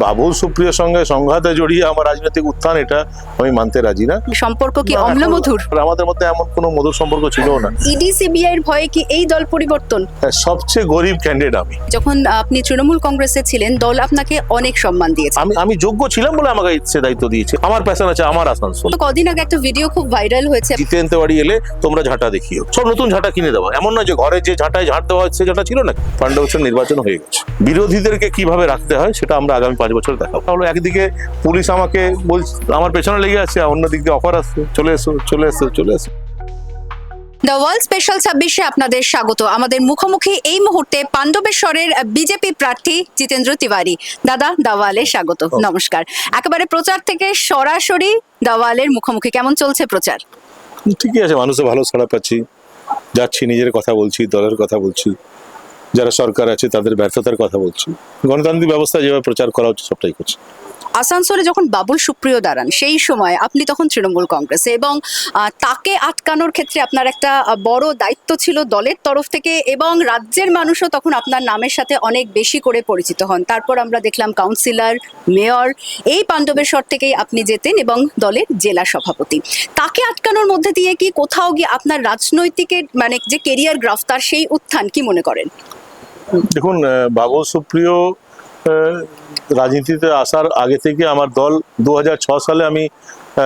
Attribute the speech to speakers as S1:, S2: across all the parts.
S1: বাবুল সুপ্রিয়র সঙ্গে সংঘাতে জড়িয়ে আমার রাজনৈতিক উত্থান, এটা আমি মানতে রাজি না।
S2: সম্পর্ক কি অম্লমধুর?
S1: আমাদের মধ্যে এমন কোনো মধুর সম্পর্ক ছিল না।
S2: ইডি সিবিআই এর ভয়ে কি এই দল পরিবর্তন?
S1: সবচেয়ে গরিব ক্যান্ডিডেট আমি।
S2: যখন আপনি তৃণমূল কংগ্রেসে ছিলেন, দল আপনাকে অনেক সম্মান দিয়েছে।
S1: আমি যোগ্য ছিলাম বলে আমাকে সে দায়িত্ব দিয়েছে। আমার প্যাশন আছে, আমার আসানসোল।
S2: তো কদিন আগে একটা ভিডিও খুব ভাইরাল হয়েছে,
S1: জিতেন্দ্র বাড়ি এলে তোমরা ঝাঁটা দেখিও, সব নতুন ঝাঁটা কিনে দেওয়া। এমন নয় যে ঘরে যে ঝাঁটায় ঝাঁট দেওয়া হচ্ছে ঝাঁটা ছিল না। 5 বছর নির্বাচন হয়ে গেছে। বিরোধীদেরকে কিভাবে রাখতে হয় সেটা আমরা আগামী 5 বছর দেখাবো। তাহলে একদিকে পুলিশ আমাকে বলছে, আমার পেছনে লেগে আছে, অন্যদিক দিয়ে অফার আসছে, চলে এসো চলে এসো চলে এসো।
S2: দ্য ওয়ার্ল্ড স্পেশাল 26-এ আপনাদের স্বাগত। আমাদের মুখোমুখি এই মুহূর্তে পাণ্ডবেশ্বরের বিজেপি প্রার্থী জিতেন্দ্র তিওয়ারি। দাদা, দাওয়ালে স্বাগত। নমস্কার। একেবারে প্রচার থেকে সরাসরি দাওয়ালের মুখোমুখি, কেমন চলছে প্রচার?
S1: ঠিকই আছে, মানুষের ভালো সাড়া পাচ্ছি, যাচ্ছি, নিজের কথা বলছি, দলের কথা বলছি, যারা সরকার আছে তাদের ব্যর্থতার কথা বলছি, গণতান্ত্রিক ব্যবস্থা যেভাবে প্রচার করা হচ্ছে সবটাই করছি।
S2: আসানসোলে যখন বাবুল সুপ্রিয় দাঁড়ান, সেই সময় আপনি তখন তৃণমূল কংগ্রেসে, এবং তাকে আটকানোর ক্ষেত্রে আপনার একটা বড় দায়িত্ব ছিল দলের তরফ থেকে, এবং রাজ্যের মানুষও তখন আপনার নামের সাথে অনেক বেশি করে পরিচিত হন। তারপর আমরা দেখলাম কাউন্সিলর, মেয়র, এই পাণ্ডবেশ্বর থেকেই আপনি যেতেন এবং দলের জেলা সভাপতি। তাকে আটকানোর মধ্যে দিয়ে কি কোথাও গিয়ে আপনার রাজনৈতিকের মানে যে কেরিয়ার গ্রাফ, তার সেই উত্থান কি মনে করেন?
S1: দেখুন, বাবুল সুপ্রিয় রাজনীতিতে আসার আগে থেকে আমার দল 2006 সালে আমি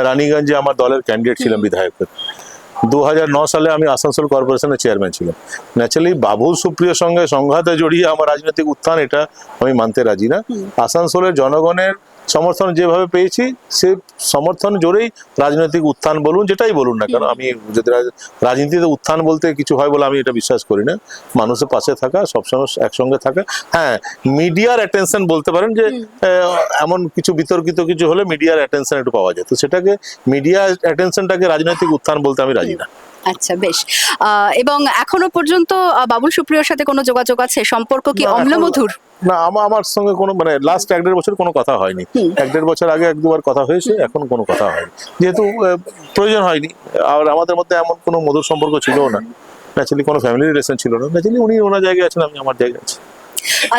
S1: রানীগঞ্জে আমার দলের ক্যান্ডিডেট ছিলাম বিধায়কের। 2009 সালে আমি আসানসোল কর্পোরেশনের চেয়ারম্যান ছিলাম। ন্যাচারালি বাবুল সুপ্রিয়র সঙ্গে সংঘাতে জড়িয়ে আমার রাজনৈতিক উত্থান, এটা আমি মানতে রাজি না। আসানসোলের জনগণের সমর্থন যেভাবে পেয়েছি, সে সমর্থন জোরেই রাজনৈতিক উত্থান বলুন, যেটাই বলুন না কেন, আমি যদি রাজনীতিতে উত্থান বলতে কিছু হয় বলে আমি এটা বিশ্বাস করি না। মানুষের পাশে থাকা, সবসময় একসঙ্গে থাকা। হ্যাঁ, মিডিয়ার অ্যাটেনশন বলতে পারেন যে এমন কিছু বিতর্কিত কিছু হলে মিডিয়ার অ্যাটেনশন একটু পাওয়া যায়, তো সেটাকে মিডিয়ার অ্যাটেনশনটাকে রাজনৈতিক উত্থান বলতে আমি রাজি না।
S2: আচ্ছা, বেশ। এবং এখনো পর্যন্ত বাবুল সুপ্রিয়র সাথে কোনো যোগাযোগ আছে? সম্পর্ক কি অম্লমধুর?
S1: না, আমার সঙ্গে কোনো মানে লাস্ট 1-1.5 বছর কোনো কথা হয়নি। 1-1.5 বছর আগে 1-2 কথা হয়েছে, এখন কোনো কথা হয়নি, যেহেতু প্রয়োজন হয়নি। আর আমাদের মধ্যে এমন কোনো মধুর সম্পর্ক ছিল না। ন্যাচারালি কোনো ফ্যামিলি রিলেশন ছিল না। ন্যাচারালি উনি ওনার জায়গায় আছেন, আমি আমার জায়গায় আছি।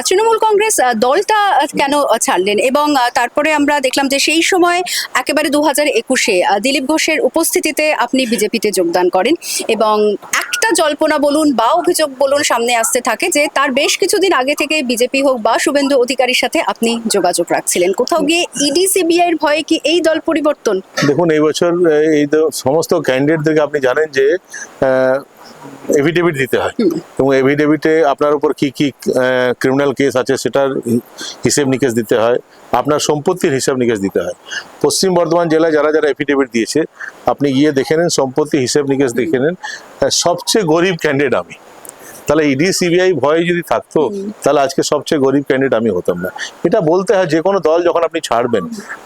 S2: তৃণমূল কংগ্রেস দলটা কেন ছাড়লেন? এবং তারপরে আমরা দেখলাম যে সেই সময় একেবারে 2021-এ দিলীপ ঘোষের উপস্থিতিতে আপনি বিজেপিতে যোগদান করেন, এবং একটা জল্পনা বলুন বা অভিযোগ বলুন সামনে আসতে থাকে যে তার বেশ কিছুদিন আগে থেকে বিজেপি হোক বা শুভেন্দু অধিকারীর সাথে আপনি যোগাযোগ রাখছিলেন। কোথাও গিয়ে ইডি সিবিআই এর ভয়ে কি এই দল পরিবর্তন?
S1: দেখুন, এই বছর এই সমস্ত ক্যান্ডিডেটদেরকে আপনি জানেন যে এফিডেভিট দিতে হয়, এবং এফিডেভিটে আপনার উপর কি কি ক্রিমিনাল কেস আছে সেটার হিসেব নিকেশ দিতে হয়, আপনার সম্পত্তির হিসাব নিকেশ দিতে হয়। পশ্চিম বর্ধমান জেলায় যারা যারা এফিডেভিট দিয়েছে, আপনি গিয়ে দেখে নেন, সম্পত্তি হিসেব নিকেশ দেখে নেন। সবচেয়ে গরিব ক্যান্ডিডেট আমি। তাহলে ইডি সিবিআই ভয় যদি থাকতো, তাহলে আজকে সবচেয়ে গরিব ক্যান্ডিডেট আমি হতাম না। এটা বলতে হয়, যে কোনো দল যখন আপনি ছাড়বেন,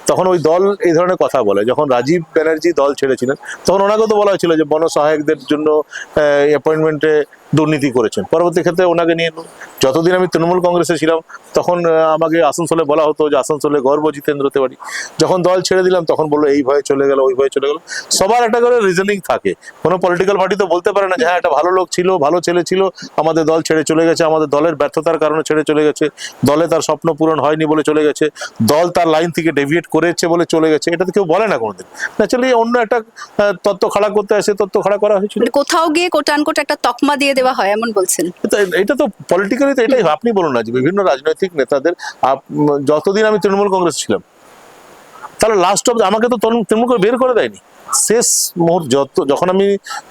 S1: তখন ওই দল এই ধরনের কথা বলে। যখন রাজীব ব্যানার্জি দল ছেড়েছিলেন, তখন ওনাকে তো বলা হয়েছিল যে বনসহায়কদের জন্য অ্যাপয়েন্টমেন্টে দুর্নীতি করেছেন। পরবর্তী ক্ষেত্রে ওনাকে নিয়ে যতদিন আমি তৃণমূল কংগ্রেসে ছিলাম, তখন আমাকে আসানসোলে বলা হতো যে আসানসোলে গর্ব জিতেন্দ্র তিওয়ারি। যখন দল ছেড়ে দিলাম, তখন বললো এই ভয়ে চলে গেল, ওই ভয়ে চলে গেল। সবার একটা করে রিজনিং থাকে। কোনো পলিটিক্যাল পার্টি তো বলতে পারে না যে হ্যাঁ, একটা ভালো লোক ছিল, ভালো ছেলে ছিল, আমাদের দল ছেড়ে চলে গেছে, আমাদের দলের ব্যর্থতার কারণে ছেড়ে চলে গেছে, দলে তার স্বপ্ন পূরণ হয়নি বলে চলে গেছে, দল তার লাইন থেকে ডেভিয়েট করেছে বলে চলে গেছে। এটা তো কেউ বলে না কোনোদিন। ন্যাচারালি অন্য একটা তত্ত্ব খাড়া করতে আসে, তত্ত্ব খাড়া করা হয়েছিল।
S2: কোথাও গিয়ে কোটানকোট একটা তকমা দিয়ে দেওয়া হয়, এমন বলছেন?
S1: এটা তো পলিটিক্যালি তো এটাই। আপনি বলুন না যে বিভিন্ন রাজনৈতিক নেতাদের, যতদিন আমি তৃণমূল কংগ্রেস ছিলাম, তাহলে লাস্ট অব আমাকে তো তৃণমূল করে বের করে দেয়নি। শেষ মুহূর্ত যখন আমি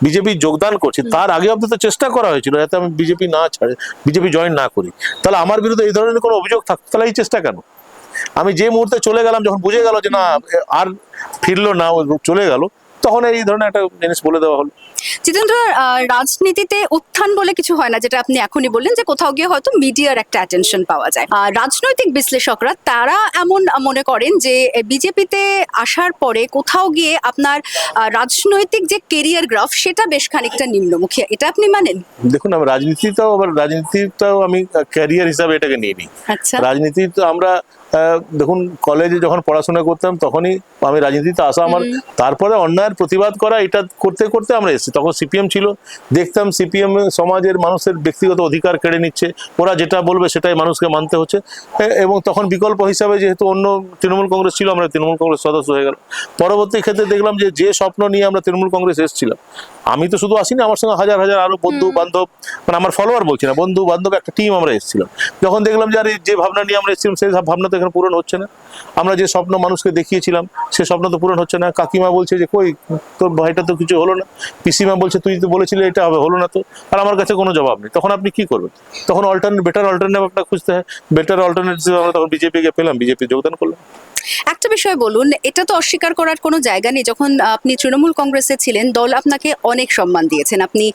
S1: বিজেপি যোগদান করছি, তার আগে অব্দি তো চেষ্টা করা হয়েছিল যাতে আমি বিজেপি না ছাড়ে, বিজেপি জয়েন না করি। তাহলে আমার বিরুদ্ধে এই ধরনের কোনো অভিযোগ থাকতো, তাহলে এই চেষ্টা কেন? আমি যে মুহূর্তে চলে গেলাম, যখন বুঝে গেল যে না আর ফিরলো না, চলে গেল, তখন এই ধরনের একটা জিনিস বলে দেওয়া হলো।
S2: জিতেন্দ্র, রাজনীতিতে উত্থান বলে কিছু হয় না, যেটা আপনি এখনই বললেন যে কোথাও গিয়ে হয়তো মিডিয়ার একটা অ্যাটেনশন পাওয়া যায়। রাজনৈতিক বিশ্লেষকরা তারা এমন মনে করেন যে বিজেপিতে আসার পরে কোথাও গিয়ে আপনার রাজনৈতিক যে কেরিয়ার গ্রাফ, সেটা বেশ খানিকটা নিম্নমুখী। এটা আপনি মানেন?
S1: দেখুন, আমি রাজনীতিটাও আমি ক্যারিয়ার হিসাবে এটাকে নিয়ে নিই।
S2: আচ্ছা।
S1: রাজনীতি তো আমরা দেখুন কলেজে যখন পড়াশোনা করতাম তখনই আমি রাজনীতিতে আসা আমার, তারপরে অন্যায়ের প্রতিবাদ করা, এটা করতে করতে আমরা এসেছি। তখন সিপিএম ছিল, দেখতাম সিপিএম সমাজের মানুষের ব্যক্তিগত অধিকার কেড়ে নিচ্ছে, ওরা যেটা বলবে সেটাই মানুষকে মানতে হচ্ছে। এবং তখন বিকল্প হিসাবে যেহেতু অন্য তৃণমূল কংগ্রেস ছিল, আমরা তৃণমূল কংগ্রেস সদস্য হয়ে গেল। পরবর্তী ক্ষেত্রে দেখলাম যে স্বপ্ন নিয়ে আমরা তৃণমূল কংগ্রেস এসেছিলাম, আমি তো শুধু আসিনি, আমার সঙ্গে হাজার হাজার আরো বন্ধু বান্ধব, মানে আমার ফলোয়ার বলছি না, বন্ধু বান্ধব একটা টিম আমরা এসেছিলাম। যখন দেখলাম যে আরে যে ভাবনা নিয়ে আমরা এসেছিলাম সেই ভাবনা তো এখানে পূরণ হচ্ছে না, আমরা যে স্বপ্ন মানুষকে দেখিয়েছিলাম সে স্বপ্ন তো পূরণ হচ্ছে না। কাকিমা বলছে যে কই তোর ভাইটা তো কিছু হলো না, পিসিমা বলছে তুই তো বলেছিলি এটা হবে, হলো না তো, আর আমার কাছে কোনো জবাব নেই। তখন আপনি কি করবেন? তখন বেটার অল্টারনেটিভ আপনার খুঁজতে হয়। বেটার অল্টারনেটিভ আমরা তখন বিজেপিকে পেলাম, বিজেপি যোগদান করলাম।
S2: একটা বিষয় বলুন, এটা তো অস্বীকার করার কোনো জায়গা নেই, যখন আপনি তৃণমূল কংগ্রেসে ছিলেন দল আপনাকে অনেক সম্মান দিয়েছেন, আপনি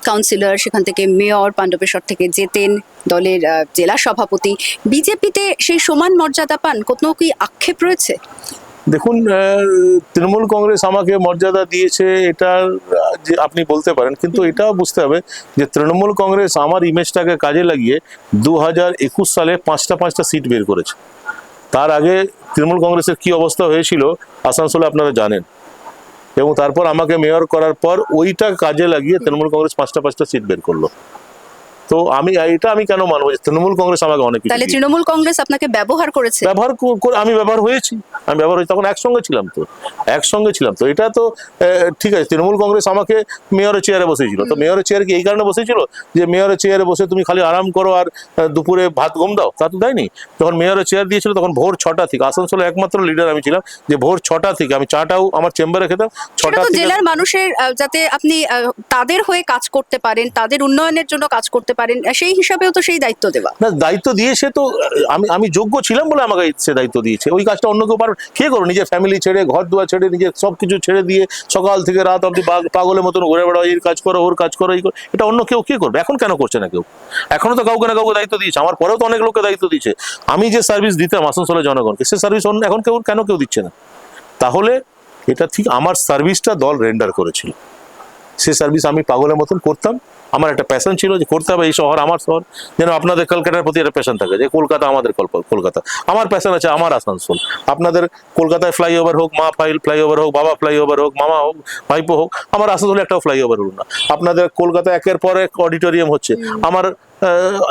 S2: কাউন্সিলর, সেখান থেকে মেয়র, পাণ্ডবেশ্বর থেকে জেতেন, দলের জেলা সভাপতি। বিজেপিতে সেই সমান মর্যাদা পান, কোনো কি আক্ষেপ রয়েছে?
S1: দেখুন, তৃণমূল কংগ্রেস আমাকে মর্যাদা দিয়েছে এটা যে আপনি বলতে পারেন, কিন্তু এটাও বুঝতে হবে যে তৃণমূল কংগ্রেস আমার ইমেজটাকে কাজে লাগিয়ে 2021 সালে পাঁচটা সিট বের করেছে। তার আগে তৃণমূল কংগ্রেসের কি অবস্থা হয়েছিল আসানসোলে আপনারা জানেন, এবং তারপর আমাকে মেয়র করার পর ওইটা কাজে লাগিয়ে তৃণমূল কংগ্রেস পাঁচটা সিট বের করলো। তো আমি কেন মানবো যে তৃণমূল কংগ্রেস আমাকে অনেক কিছু
S2: তাহলে
S1: দিয়েছে।
S2: তৃণমূল কংগ্রেস আপনাকে ব্যবহার করেছে?
S1: আমি ব্যবহার হয়েছি, তখন একসঙ্গে ছিলাম তো এটা তো ঠিক আছে। তৃণমূল কংগ্রেস আমাকে মেয়রের চেয়ারে বসেছিল, তো মেয়রের চেয়ারে কি এই কারণে বসেছিল যে মেয়রের চেয়ারে বসে তুমি খালি আরাম করো আর দুপুরে ভাত ঘুম দাও? তা তো দেয়নি। যখন মেয়রের চেয়ার দিয়েছিল তখন ভোর 6টা থেকে, আসানসোলে একমাত্র লিডার আমি ছিলাম যে ভোর 6টা থেকে আমি চাটাও আমার চেম্বারে খেতাম। 6টা থেকে
S2: জেলার মানুষের যাতে আপনি তাদের হয়ে কাজ করতে পারেন, তাদের উন্নয়নের জন্য কাজ করতে পারেন, সেই হিসাবেও তো সেই দায়িত্ব দেওয়া।
S1: না, দায়িত্ব দিয়েছে তো, আমি যোগ্য ছিলাম বলে আমাকে সে দায়িত্ব দিয়েছে। ওই কাজটা অন্য কেউ পারবে? কে করো? নিজের ফ্যামিলি ছেড়ে, ঘর দুয়ার ছেড়ে, নিজের সবকিছু ছেড়ে দিয়ে সকাল থেকে রাত অব্দি পাগলের মতন ঘুরে বেড়াও, এর কাজ করো ওর কাজ করো, এই করো, এটা অন্য কেউ কে করবে? এখন কেন করছে না কেউ? এখনো তো কাউকে না কাউকে দায়িত্ব দিয়েছে, আমার পরেও তো অনেক লোককে দায়িত্ব দিয়েছে। আমি যে সার্ভিস দিতাম আসানসোলের জনগণকে, সে সার্ভিস এখন কেন কেউ দিচ্ছে না? তাহলে এটা ঠিক আমার সার্ভিসটা দল রেন্ডার করেছিল, সে সার্ভিস আমি পাগলের মতন করতাম। আমার একটা প্যাশন ছিল যে করতে হবে, এই শহর আমার শহর, যেন আপনাদের কলকাতার প্রতি একটা প্যাশন থাকে যে কলকাতা আমাদের কলকাতা। আমার প্যাশন আছে আমার আসানসোল। আপনাদের কলকাতায় ফ্লাইওভার হোক, মা ফ্লাইওভার হোক, বাবা ফ্লাইওভার হোক, মামা হোক, ভাইপো হোক, আমার আসানসোলে একটাও ফ্লাইওভার হলো না। আপনাদের কলকাতায় একের পর এক অডিটোরিয়াম হচ্ছে, আমার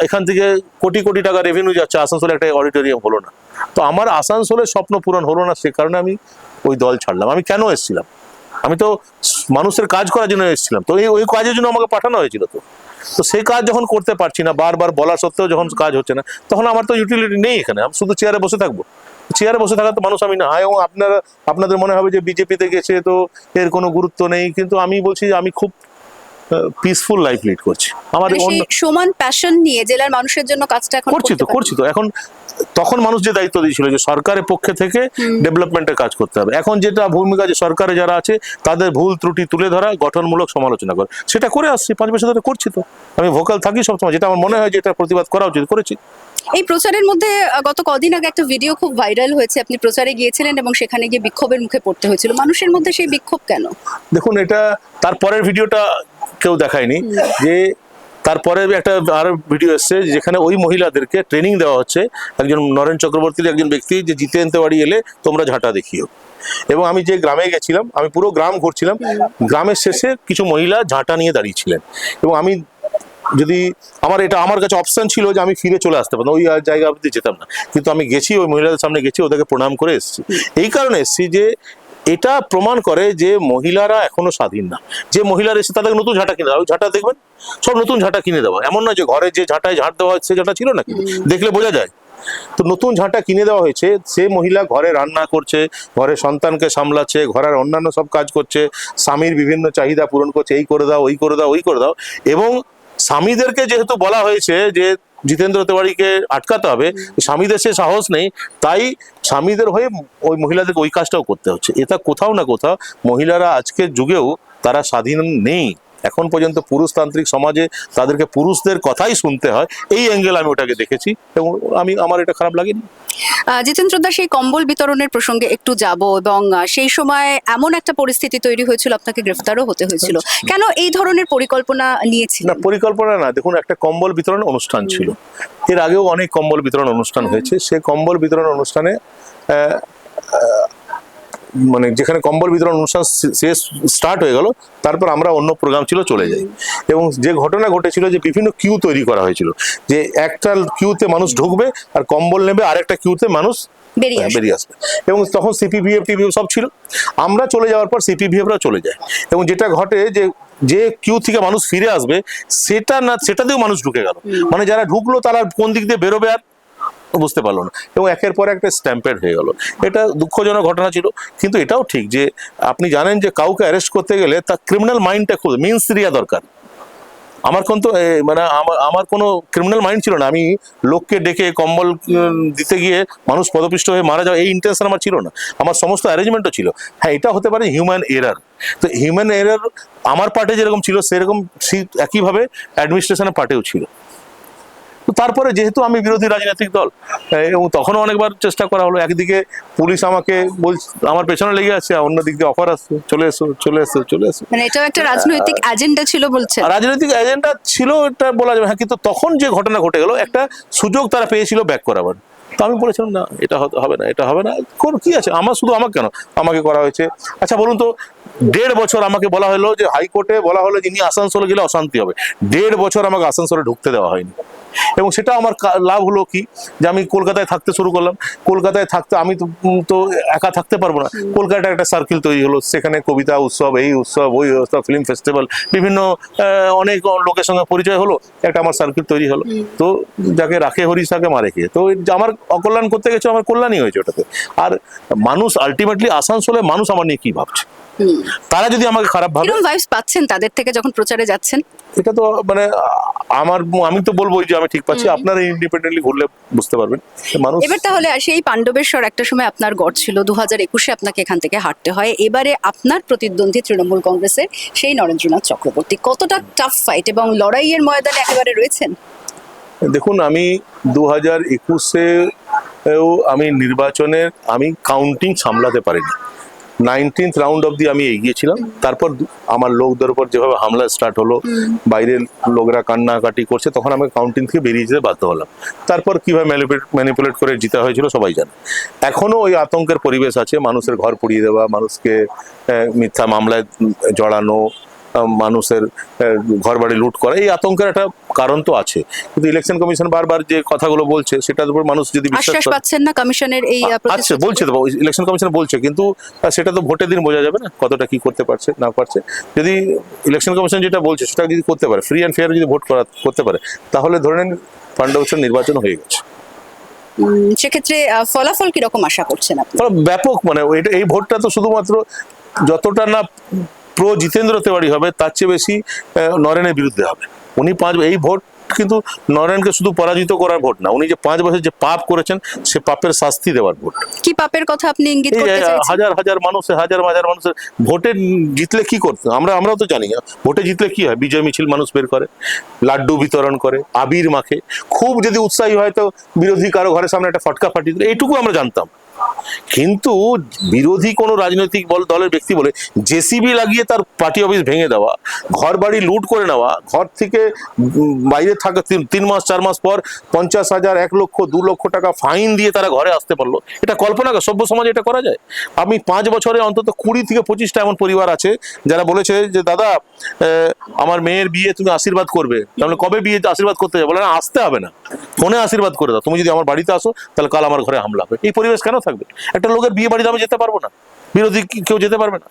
S1: এখান থেকে কোটি কোটি টাকা রেভিনিউ যাচ্ছে, আসানসোলে একটা অডিটোরিয়াম হলো না। তো আমার আসানসোলের স্বপ্ন পূরণ হলো না, সে কারণে আমি ওই দল ছাড়লাম। আমি কেন এসেছিলাম? আমি তো মানুষের কাজ করার জন্য এসেছিলাম, তো ওই কাজের জন্য আমাকে পাঠানো হয়েছিল। তো সেই কাজ যখন করতে পারছি না, বারবার বলা সত্ত্বেও যখন কাজ হচ্ছে না, তখন আমার তো ইউটিলিটি নেই এখানে। আমি শুধু চেয়ারে বসে থাকবো? চেয়ারে বসে থাকা তো মানুষ আমি না। এবং আপনাদের মনে হবে যে বিজেপিতে গেছে তো এর কোনো গুরুত্ব নেই, কিন্তু আমি বলছি যে আমি খুব পিসফুল লাইফ লিড করছি। আমার
S2: সমান প্যাশন নিয়ে জেলার মানুষের জন্য কাজটা এখন
S1: করছি তো। এখন তখন মানুষ যে দায়িত্ব দিয়েছিল যে সরকারের পক্ষে থেকে ডেভেলপমেন্টের কাজ করতে হবে, এখন যেটা ভূমিকা যে সরকারে যারা আছে তাদের ভুল ত্রুটি তুলে ধরা, গঠনমূলক সমালোচনা করা, সেটা করে আসছি 5 বছর ধরে করছি। তো আমি ভোকাল থাকি সবসময়, যেটা আমার মনে হয় যে এটা প্রতিবাদ করা উচিত, করেছি।
S2: এই প্রচারের মধ্যে গত কদিন আগে একটা ভিডিও খুব ভাইরাল হয়েছে, আপনি প্রচারে গিয়েছিলেন এবং সেখানে গিয়ে বিক্ষোভের মুখে পড়তে হয়েছিল। মানুষের মধ্যে সেই বিক্ষোভ কেন?
S1: দেখুন, এটা তারপরের ভিডিওটা কেউ দেখায়নি, যে তারপরে একটা আর ভিডিও এসছে যেখানে ওই মহিলাদেরকে ট্রেনিং দেওয়া হচ্ছে। একজন নরেন চক্রবর্তীর একজন ব্যক্তি যে জিতেন তেওয়ারি এলে তোমরা ঝাঁটা দেখিও। এবং আমি যে গ্রামে গেছিলাম, আমি পুরো গ্রাম ঘুরছিলাম, গ্রামের শেষে কিছু মহিলা ঝাঁটা নিয়ে দাঁড়িয়েছিলেন। এবং আমি যদি আমার কাছে অপশন ছিল যে আমি ফিরে চলে আসতে পারতাম, ওই জায়গা অবধি যেতাম না, কিন্তু আমি গেছি, ওই মহিলাদের সামনে গেছি, ওদেরকে প্রণাম করে এসেছি। এই কারণে এসেছি যে এটা প্রমাণ করে যে মহিলারা এখনো স্বাধীন না। যে মহিলারা এসে তাদেরকে নতুন ঝাঁটা কিনে দেওয়া, ওই ঝাঁটা দেখবেন সব নতুন ঝাঁটা কিনে দেওয়া, এমন নয় যে ঘরে যে ঝাঁটায় ঝাঁট দেওয়া হচ্ছে ঝাঁটা ছিল না, কিন্তু দেখলে বোঝা যায়। তো নতুন ঝাঁটা কিনে দেওয়া হয়েছে, সে মহিলা ঘরে রান্না করছে, ঘরে সন্তানকে সামলাচ্ছে, ঘরের অন্যান্য সব কাজ করছে, স্বামীর বিভিন্ন চাহিদা পূরণ করছে, এই করে দাও, ওই করে দাও, ওই করে দাও। এবং স্বামীদেরকে যেহেতু বলা হয়েছে যে জিতেন্দ্র তেওয়ারিকে আটকাতে হবে, স্বামীদের সে সাহস নেই, তাই স্বামীদের হয়ে ওই মহিলাদেরকে ওই কাজটাও করতে হচ্ছে। এটা কোথাও না কোথাও মহিলারা আজকের যুগেও তারা স্বাধীন নেই, এখন পর্যন্ত পুরুষতান্ত্রিক সমাজে তাদেরকে পুরুষদের কথাই শুনতে হয়, এই অ্যাঙ্গেল আমি ওটাকে দেখেছি এবং আমার এটা খারাপ লাগেনি।
S2: জিতেন্দ্র দা, সেই কম্বল বিতরণের প্রসঙ্গে একটু যাব, এবং সেই সময় এমন একটা পরিস্থিতি তৈরি হয়েছিল, আপনাকে গ্রেফতারও হতে হয়েছিল। কেন এই ধরনের পরিকল্পনা নিয়েছিল?
S1: না, পরিকল্পনা না, দেখুন একটা কম্বল বিতরণ অনুষ্ঠান ছিল, এর আগেও অনেক কম্বল বিতরণ অনুষ্ঠান হয়েছে। সেই কম্বল বিতরণ অনুষ্ঠানে মানে যেখানে কম্বল বিতরণ অনুষ্ঠান শেষ স্টার্ট হয়ে গেল, তারপর আমরা অন্য প্রোগ্রাম ছিল চলে যাই। এবং যে ঘটনা ঘটেছিল যে বিভিন্ন কিউ তৈরি করা হয়েছিল, যে একটা কিউতে মানুষ ঢুকবে আর কম্বল নেবে, আর একটা কিউতে মানুষ বেরিয়ে আসবে। এবং তখন সিপিভিএফ টিভিএফ সব ছিল। আমরা চলে যাওয়ার পর সিপিভিএফরা চলে যায়, এবং যেটা ঘটে যে কিউ থেকে মানুষ ফিরে আসবে সেটাতেও মানুষ ঢুকে গেল। মানে যারা ঢুকলো তারা কোন দিক দিয়ে বেরোবে আর বুঝতে পারলো না, এবং একের পর একটা স্ট্যাম্পেড হয়ে গেল। এটা দুঃখজনক ঘটনা ছিল। কিন্তু এটাও ঠিক যে আপনি জানেন যে কাউকে অ্যারেস্ট করতে গেলে তার ক্রিমিনাল মাইন্ডটা খুব মিন্স এরিয়া দরকার। আমার কিন্তু মানে আমার কোনো ক্রিমিনাল মাইন্ড ছিল না। আমি লোককে ডেকে কম্বল দিতে গিয়ে মানুষ পদপিষ্ট হয়ে মারা যাওয়া, এই ইন্টেনশন আমার ছিল না। আমার সমস্ত অ্যারেঞ্জমেন্টও ছিল। হ্যাঁ, এটা হতে পারে হিউম্যান এরার। তো হিউম্যান এরার আমার পার্টে যেরকম ছিল সেরকম একইভাবে অ্যাডমিনিস্ট্রেশনের পার্টেও ছিল। তো তারপরে যেহেতু আমি বিরোধী রাজনৈতিক দল, এবং তখনও অনেকবার চেষ্টা করা হলো, একদিকে পুলিশ আমাকে আমার পেছনে লেগে আছে, আর অন্যদিক দিয়ে অফার আসছে, চলে এসো চলে এসো চলে এসো।
S2: মানে এটাও একটা রাজনৈতিক এজেন্ডা ছিল বলছেন?
S1: রাজনৈতিক এজেন্ডা ছিল এটা বলা যাবে, হ্যাঁ। কিন্তু তখন যে ঘটনা ঘটে গেল, একটা সুযোগ তারা পেয়েছিল ব্যাক করাবার। তো আমি বলেছিলাম না, এটা হবে না, এটা হবে না। কি আছে, আমাকে কেন আমাকে করা হয়েছে? আচ্ছা বলুন তো, 1.5 বছর আমাকে বলা হলো যে হাইকোর্টে বলা হলো যে আসানসোলে গেলে অশান্তি হবে। 1.5 বছর আমাকে আসানসোলে ঢুকতে দেওয়া হয়নি। এবং সেটা আমার লাভ হলো কি, যে আমি কলকাতায় থাকতে শুরু করলাম। কলকাতায় থাকতে আমি তো একা থাকতে পারবো না। কলকাতায় একটা সার্কেল তৈরি হলো, সেখানে কবিতা উৎসব, এই উৎসব ওই উৎসব, ফিল্ম ফেস্টিভ্যাল, বিভিন্ন অনেক লোকের সঙ্গে পরিচয় হলো, একটা আমার সার্কেল তৈরি হলো। তো যাকে রাখে হরিশ তাকে মারে কে, তো আমার অকল্যাণ করতে গেছে, আমার কল্যাণই হয়েছে ওটাতে। আর মানুষ আলটিমেটলি আসানসোলে মানুষ আমার নিয়ে কি ভাবছে, তারা যদি আমাকে খারাপ ভাবে।
S2: কিরকম ভাইবস পাচ্ছেন তাদের থেকে যখন প্রচারে যাচ্ছেন?
S1: এটা তো মানে আমি তো বলবো যে আমি ঠিক পাচ্ছি, আপনারা ইন্ডিপেন্ডেন্টলি ঘুরলে বুঝতে পারবেন মানুষ।
S2: এবার তাহলে আসি, এই পাণ্ডবেশ্বর একটা সময় আপনার গড় ছিল, 2021-এ আপনাকে এখান থেকে হাঁটতে হয়। এবারে আপনার প্রতিদ্বন্দ্বী তৃণমূল কংগ্রেসের সেই নরেন্দ্রনাথ চক্রবর্তী, কতটা টাফ ফাইট এবং লড়াইয়ের ময়দানে একেবারে রয়েছেন?
S1: দেখুন, আমি 2021-এও আমি নির্বাচনের কাউন্টিং সামলাতে পারিনি। 19th রাউন্ড অব্দি আমি এগিয়েছিলাম। তারপর আমার লোকদের উপর যেভাবে হামলা স্টার্ট হলো, বাইরের লোকরা কান্নাকাটি করছে, তখন আমি কাউন্টিং থেকে বেরিয়ে যেতে বাধ্য হলাম। তারপর কিভাবে ম্যানিপুলেট করে জিতা হয়েছিল সবাই জানে। এখনো ওই আতঙ্কের পরিবেশ আছে, মানুষের ঘর পুড়িয়ে দেওয়া, মানুষকে মিথ্যা মামলায় জড়ানো, মানুষের ঘর বাড়ি লুট করা, এই আতঙ্কের একটা কারণ তো আছে। কিন্তু ইলেকশন কমিশন বারবার যে কথাগুলো বলছে, সেটার উপর মানুষ যদি
S2: বিশ্বাস পাচ্ছেন না কমিশনের এই
S1: আচ্ছা বলছে, তো ইলেকশন কমিশন বলছে, কিন্তু সেটা তো ভোটের দিন বোঝা যাবে না কতটা কি করতে পারছে না পারছে। যদি ইলেকশন কমিশন যেটা বলছে সেটা যদি করতে পারে, ফ্রি অ্যান্ড ফেয়ার যদি ভোট করতে পারে, তাহলে ধরে নেন পাণ্ডবেশ্বর নির্বাচন হয়ে গেছে।
S2: সেক্ষেত্রে ফলাফল কিরকম আশা করছেন আপনি?
S1: ব্যাপক, মানে এই ভোটটা তো শুধুমাত্র যতটা না প্রো জিতেন্দ্র তেওয়ারি হবে, তার চেয়ে বেশি নরেনের বিরুদ্ধে হবে। উনি এই ভোট কিন্তু নরেনকে শুধু পরাজিত করার ভোট না, উনি যে 5 বছর যে পাপ করেছেন, সে পাপের শাস্তি দেওয়ার ভোট।
S2: কি পাপের কথা আপনি ইঙ্গিত করতে চাইছেন?
S1: হাজার হাজার মানুষের ভোটে জিতলে কি করতে, আমরাও তো জানি, ভোটে জিতলে কি হয়, বিজয় মিছিল মানুষ বের করে, লাড্ডু বিতরণ করে, আবির মাখে, খুব যদি উৎসাহী হয় তো বিরোধী কারো ঘরের সামনে একটা ফটকা ফাটিয়ে দিল, এইটুকু আমরা জানতাম। কিন্তু বিরোধী কোনো রাজনৈতিক দলের ব্যক্তি বলে জেসিবি লাগিয়ে তার পার্টি অফিস ভেঙে দেওয়া, ঘর বাড়ি লুট করে নেওয়া, ঘর থেকে বাইরে থাকা 3 মাস 4 মাস পর 50,000, 1 লক্ষ 2 লক্ষ টাকা ফাইন দিয়ে তারা ঘরে আসতে পারলো, এটা কল্পনা সভ্য সমাজে এটা করা যায়? আমি 5 বছরে অন্তত 20 থেকে 25টা এমন পরিবার আছে যারা বলেছে যে দাদা আমার মেয়ের বিয়ে তুমি আশীর্বাদ করবে, তাহলে কবে বিয়ে আশীর্বাদ করতে যাবে? বলে না, আসতে হবে না, ফোনে আশীর্বাদ করে দাও, তুমি যদি আমার বাড়িতে আসো তাহলে কাল আমার ঘরে হামলা হবে। এই পরিবেশ কেন থাকবে? একটা লোকের বিয়ে বাড়িতে আমি যেতে পারবো না, বিরোধী কেউ যেতে পারবে না।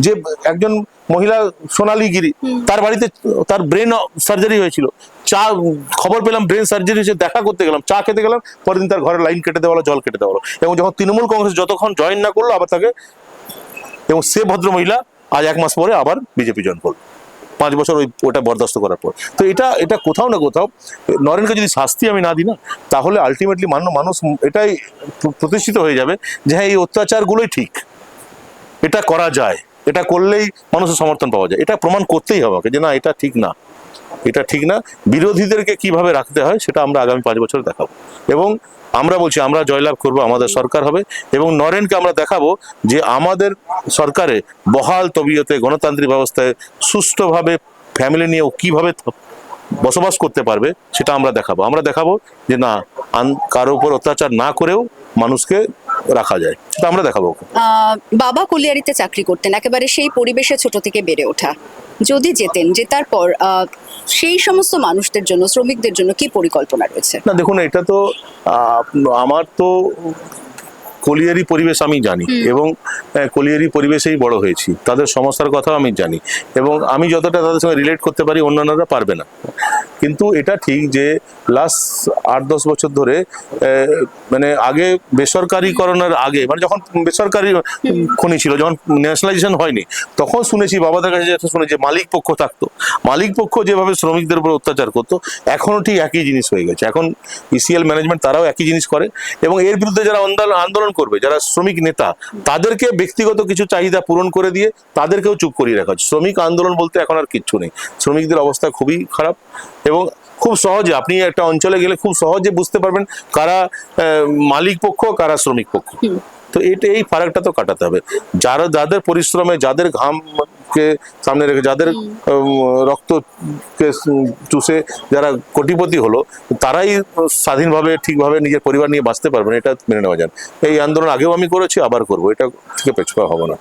S1: যে একজন মহিলা সোনালী গিরি, তার বাড়িতে তার ব্রেন সার্জারি হয়েছিল, খবর পেলাম ব্রেন সার্জারি হয়েছে, দেখা করতে গেলাম, চা খেতে গেলাম, পরের দিন তার ঘরের লাইন কেটে দেওয়া হলো, জল কেটে দেওয়া হলো। এবং যখন তৃণমূল কংগ্রেস যতক্ষণ জয়েন না করলো আবার তাকে, এবং সে ভদ্র মহিলা আজ 1 মাস পরে আবার বিজেপি জয়েন করলো, 5 বছর ওটা বরদাস্ত করার পর। তো এটা কোথাও না কোথাও নরেনকে যদি শাস্তি আমি না দিই না, তাহলে আলটিমেটলি মানুষ এটাই প্রতিষ্ঠিত হয়ে যাবে যে হ্যাঁ, এই অত্যাচারগুলোই ঠিক, এটা করা যায়। এটা করলেই মানুষের সমর্থন পাওয়া যায়, এটা প্রমাণ করতেই হবে আমাকে যে না এটা ঠিক না, এটা ঠিক না। বিরোধীদেরকে কিভাবে রাখতে হয় সেটা আমরা আগামী 5 বছর দেখাবো, এবং আমরা বলছি আমরা জয়লাভ করব, আমাদের সরকার হবে, এবং নরেনকে আমরা দেখাবো যে আমাদের সরকারে বহাল তবিয়তে গণতান্ত্রিক ব্যবস্থায় সুষ্ঠুভাবে ফ্যামিলি নিয়ে ও কিভাবে বসবাস করতে পারবে সেটা আমরা দেখাবো। আমরা দেখাবো যে না কারো উপর অত্যাচার না করেও মানুষকে রাখা যায়, সেটা আমরা দেখাবো।
S2: বাবা কলিয়ারিতে চাকরি করতেন, একেবারে সেই পরিবেশে ছোট থেকে বেড়ে ওঠা। যদি জেতার পর সেই সমস্ত মানুষদের জন্য, শ্রমিকদের জন্য কি পরিকল্পনা রয়েছে?
S1: না দেখুন, এটা তো আমার তো কলিয়ারি পরিবেশ আমি জানি, এবং কলিয়ারি পরিবেশেই বড় হয়েছি, তাদের সমস্যার কথাও আমি জানি, এবং আমি যতটা তাদের সঙ্গে রিলেট করতে পারি অন্যান্যরা পারবে না। কিন্তু এটা ঠিক যে লাস্ট 8-10 বছর ধরে মানে আগে বেসরকারিকরণের আগে, মানে যখন বেসরকারি খনি ছিল, যখন ন্যাশনালাইজেশন হয়নি, তখন শুনেছি বাবাদের কাছে যেটা শুনে যে মালিক পক্ষ থাকতো, মালিক পক্ষ যেভাবে শ্রমিকদের উপর অত্যাচার করতো, এখনো ঠিক একই জিনিস হয়ে গেছে। এখন ইসিএল ম্যানেজমেন্ট তারাও একই জিনিস করে, এবং এর বিরুদ্ধে যারা আন্দোলন করবে, যারা শ্রমিক নেতা, তাদেরকে ব্যক্তিগত কিছু চাহিদা পূরণ করে দিয়ে তাদেরকেও চুপ করিয়ে রাখা হচ্ছে। শ্রমিক আন্দোলন বলতে এখন আর কিচ্ছু নেই, শ্রমিকদের অবস্থা খুবই খারাপ, এবং খুব সহজে আপনি একটা অঞ্চলে গেলে খুব সহজে বুঝতে পারবেন কারা মালিক পক্ষ কারা শ্রমিক পক্ষ। তো এই ফারাকটা তো কাটাতে হবে। যাদের পরিশ্রমে, যাদের ঘামকে সামনে রেখে, যাদের রক্তকে চুষে যারা কোটিপতি হলো, তারাই স্বাধীনভাবে ঠিকভাবে নিজের পরিবার নিয়ে বাঁচতে পারবেন, এটা মেনে নেওয়া যায়। এই আন্দোলন আগেও আমি করেছি, আবার করবো, এটা থেকে পেছপা হবো না।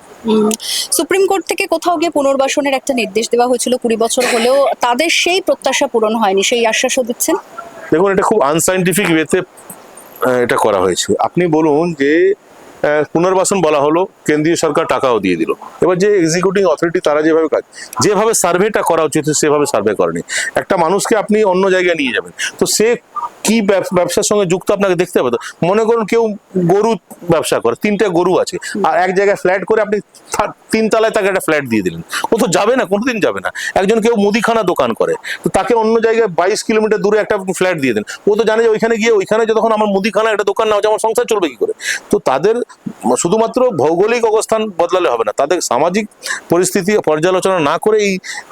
S2: সুপ্রিম কোর্ট থেকে কোথাও গিয়ে পুনর্বাসনের একটা নির্দেশ দেওয়া হয়েছিল, 20 বছর হলেও তাদের সেই প্রত্যাশা পূরণ হয়নি, সেই আশ্বাসও দিচ্ছেন।
S1: দেখুন, এটা খুব আনসাইন্টিফিক ওয়েতে এটা করা হয়েছে। আপনি বলুন যে পুনর্বাসন বলা হলো, কেন্দ্রীয় সরকার টাকাও দিয়ে দিল, এবার যে এক্সিকিউটিভ অথরিটি তারা যেভাবে সার্ভেটা করা উচিত সেভাবে সার্ভে করেনি। একটা মানুষকে আপনি অন্য জায়গায় নিয়ে যাবেন, তো সে কি ব্যবসার সঙ্গে যুক্ত আপনাকে দেখতে হবে। তো মনে করুন কেউ গরু ব্যবসা করে, 3টে গরু আছে, আর এক জায়গায় ফ্ল্যাট করে আপনি 3 তলায় তাকে একটা ফ্ল্যাট দিয়ে দিলেন, ও তো যাবে না, কোনোদিন যাবে না। একজন কেউ মুদিখানা দোকান করে, তো তাকে অন্য জায়গায় 22 কিলোমিটার দূরে একটা ফ্ল্যাট দিয়ে দেন, ও তো জানে যে ওইখানে গিয়ে ওইখানে যখন আমার মুদিখানা একটা দোকান না হচ্ছে আমার সংসার চলবে কি করে। তো তাদের শুধুমাত্র ভৌগোলিক অবস্থান বদলালে হবে না, তাদের সামাজিক পরিস্থিতি পর্যালোচনা না করেই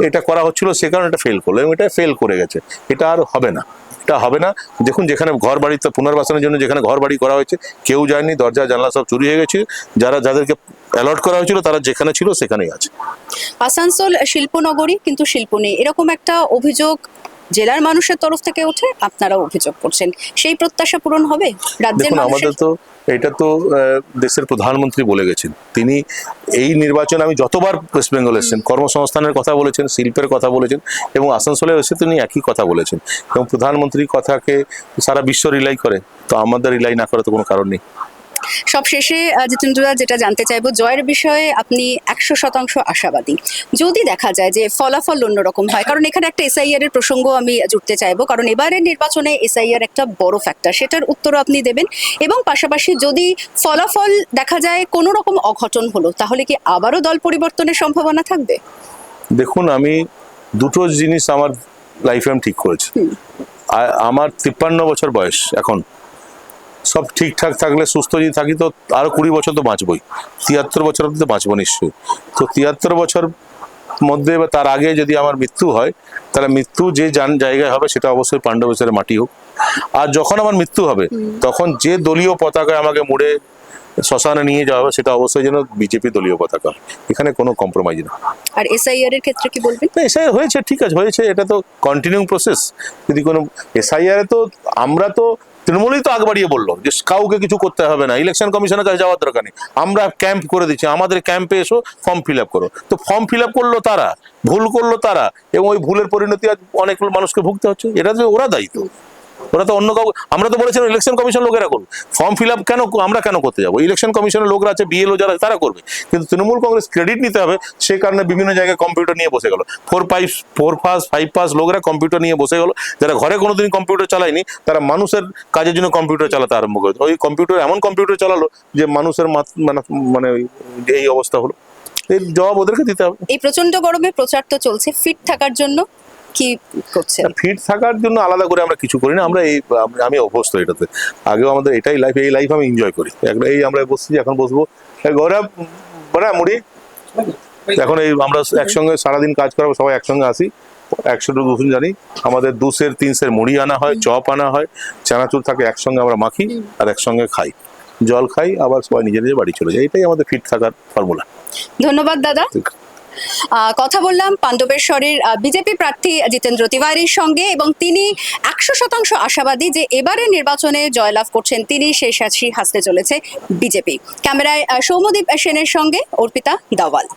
S1: এটা করা হচ্ছিল, সে কারণে এটা ফেল করলো, এবং এটা ফেল করে গেছে। এটা আর হবে না, এটা হবে না। দেখুন, যেখানে ঘর বাড়িতে পুনর্বাসনের জন্য যেখানে ঘর বাড়ি করা হয়েছে, কেউ যায়নি, দরজা জানলা সব চুরি হয়ে গেছে, যাদেরকে অ্যালট করা হয়েছিল তারা যেখানে ছিল সেখানেই আছে।
S2: আসানসোল শিল্পনগরী, কিন্তু শিল্প নেই, এরকম একটা অভিযোগ জেলার মানুষের তরফ থেকে ওঠে, আপনারাও অভিযোগ করছেন, সেই প্রত্যাশা পূরণ হবে রাজ্যের
S1: দেখুন, আমাদের
S2: মানুষের?
S1: তো এটা তো দেশের প্রধানমন্ত্রী বলে গেছেন, তিনি এই নির্বাচনে আমি যতবার ওয়েস্ট বেঙ্গল এসেছেন কর্মসংস্থানের কথা বলেছেন, শিল্পের কথা বলেছেন, এবং আসানসোলে এসে তিনি একই কথা বলেছেন, এবং প্রধানমন্ত্রীর কথাকে সারা বিশ্ব রিলাই করে, তো আমাদের রিলাই না করে তো কোনো কারণ নেই।
S2: সব শেষে জিতেন্দ্রদা, যেটা জানতে চাইবো, জয়ের বিষয়ে আপনি 100% আশাবাদী। যদি দেখা যায় যে ফলাফল অন্যরকম হয়, কারণ এখানে একটা এসআইআর এর প্রসঙ্গ আমি জুড়তে চাইবো, কারণ এবারের নির্বাচনে এসআইআর একটা বড় ফ্যাক্টর, সেটার উত্তরও আপনি দেবেন। এবং পাশাপাশি যদি ফলাফল দেখা যায় কোনো রকম অঘটন হলো, তাহলে কি আবারও দল পরিবর্তনের সম্ভাবনা থাকবে?
S1: দেখুন, আমি দুটো জিনিস আমার লাইফে আমি ঠিক করেছি। আমার 53 বছর বয়স, এখন সব ঠিকঠাক থাকলে, সুস্থ যদি থাকি, তো আরো 20 বছর তো বাঁচবই, 73 বছর অব্দি তো বাঁচবো নিশ্চয়ই। তো 73 বছর মধ্যে বা তার আগে যদি আমার মৃত্যু হয়, তাহলে মৃত্যু যে জায়গায় হবে সেটা অবশ্যই পাণ্ডবেশ্বরের মাটি হোক। আর যখন আমার মৃত্যু হবে, তখন যে দলীয় পতাকায় আমাকে মুড়ে শ্মশানে নিয়ে যাওয়া হবে, সেটা অবশ্যই যেন বিজেপি দলীয় পতাকা, এখানে কোনো কম্প্রোমাইজ না।
S2: আর এসআইআর এর ক্ষেত্রে কি বলবেন?
S1: এসআইআর হয়েছে, ঠিক আছে, হয়েছে, এটা তো কন্টিনিউইং প্রসেস। যদি কোনো এসআইআর তো আমরা তো তৃণমূলই তো আগ বাড়িয়ে বললো যে কাউকে কিছু করতে হবে না, ইলেকশন কমিশনের কাছে যাওয়ার দরকার নেই, আমরা ক্যাম্প করে দিচ্ছি, আমাদের ক্যাম্পে এসো, ফর্ম ফিল আপ করো। তো ফর্ম ফিল আপ করলো তারা, ভুল করলো তারা, এবং ওই ভুলের পরিণতি আজ অনেক মানুষকে ভুগতে হচ্ছে। এটা তো ওরা দায়ী, তো ওরা তো অন্য কাউ, আমরা তো বলেছিলাম ইলেকশন কমিশন লোকেরা করবে ফর্ম ফিল আপ, আমরা কেন করতে যাবো? ইলেকশন কমিশনের লোকরা আছে, বিএলও যারা, তারা করবে। কিন্তু তৃণমূল কংগ্রেস ক্রেডিট নিতে হবে, সেই কারণে বিভিন্ন জায়গায় কম্পিউটার নিয়ে বসে গেল, 4 পাস 5 পাস লোকরা কম্পিউটার নিয়ে বসে গেল, যারা ঘরে কোনোদিন কম্পিউটার চালায়নি, তারা মানুষের কাজের জন্য কম্পিউটার চালাতে আরম্ভ করে। ওই কম্পিউটার এমন কম্পিউটার চালালো যে মানুষের মানে এই অবস্থা হলো। এই জবাব ওদেরকে দিতে হবে।
S2: এই প্রচন্ড গরমে প্রচার তো চলছে, ফিট থাকার জন্য কি করছেন?
S1: ফিট থাকার জন্য আলাদা করে আমরা কিছু করি না, আমি অভ্যস্ত এটাতে, আগেও আমাদের এটাই লাইফ, এই লাইফ আমি এনজয় করি। এই আমরা বসছি, এখন বসবো, গৌরব বড়া মুড়ি। এখন এই আমরা একসঙ্গে সারাদিন কাজ করাবো, সবাই একসঙ্গে আসি, 100-200 জানি, আমাদের 2-3 মুড়ি আনা হয়, চপ আনা হয়, চানাচুর থাকে, একসঙ্গে আমরা মাখি আর একসঙ্গে খাই, জল খাই, আবার সবাই নিজের নিজের বাড়ি চলে যায়। এটাই আমাদের ফিট থাকার ফর্মুলা।
S2: ধন্যবাদ দাদা। কথা বললাম পাণ্ডবেশ্বরের বিজেপি প্রার্থী জিতেন্দ্র তিওয়ারির সঙ্গে, এবং তিনি 100% আশাবাদী যে এবারের নির্বাচনে জয়লাভ করছেন তিনি, সেই সাথী হাসতে চলেছে বিজেপি। ক্যামেরায় সৌম্যদীপ সেনের সঙ্গে অর্পিতা দাওয়াল।